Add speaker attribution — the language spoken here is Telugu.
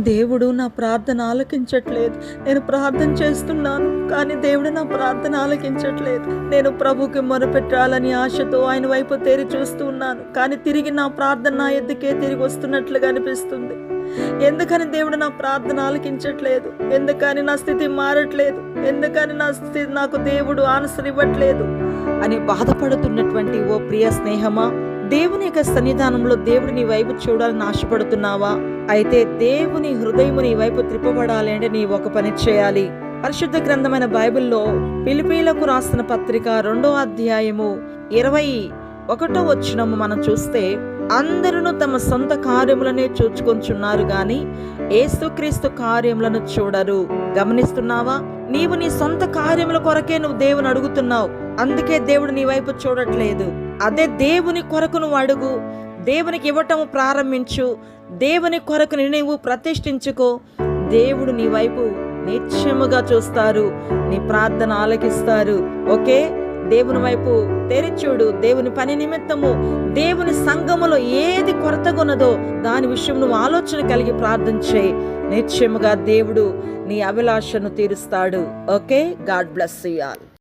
Speaker 1: దేవుడు నా ప్రార్థన ఆలకించట్లేదు. నేను ప్రార్థన చేస్తున్నాను, కానీ దేవుడు నా ప్రార్థన ఆలకించట్లేదు. నేను ప్రభుకి మొరపెట్టాలని ఆశతో ఆయన వైపు తేరి చూస్తూ ఉన్నాను, కానీ తిరిగి నా ప్రార్థన నా ఎద్దుకే తిరిగి వస్తున్నట్లుగా అనిపిస్తుంది. ఎందుకని దేవుడు నా ప్రార్థన ఆలకించట్లేదు? ఎందుకని నా స్థితి మారట్లేదు? ఎందుకని నాకు దేవుడు ఆన్సర్ ఇవ్వట్లేదు అని బాధపడుతున్నటువంటి ఓ ప్రియ స్నేహమా, దేవుని యొక్క సన్నిధానంలో దేవుడు నీ వైపు చూడాలని ఆశపడుతున్నావా? అయితే దేవుని హృదయము నీ వైపు త్రిప్పబడాలి అంటే నీ ఒక పని చేయాలి. పరిశుద్ధ గ్రంథమైన బైబిల్లో ఫిలిప్పీలకు రాసిన పత్రిక 2వ అధ్యాయము 21వ వచనము మనం చూస్తే, అందరూ తమ సొంత కార్యములనే చూచుకొంచున్నారు గాని యేసుక్రీస్తు కార్యములను చూడరు. గమనిస్తున్నావా? నీవు నీ సొంత కార్యముల కొరకే నువ్వు దేవుని అడుగుతున్నావు, అందుకే దేవుడు నీ వైపు చూడట్లేదు. అదే దేవుని కొరకు నువ్వు అడుగు, దేవునికి ఇవ్వటము ప్రారంభించు, దేవుని కొరకు నీవు ప్రతిష్ఠించుకో, దేవుడు నీ వైపు నిత్యముగా చూస్తారు, నీ ప్రార్థన ఆలకిస్తారు. ఓకే, దేవుని వైపు తెరిచూడు. దేవుని పని నిమిత్తము దేవుని సంఘములో ఏది కొరతగా ఉన్నదో దాని విషయం నువ్వు ఆలోచన కలిగి ప్రార్థన చేయి. నిత్యముగా దేవుడు నీ అభిలాషను తీరుస్తాడు. Okay, God bless you all.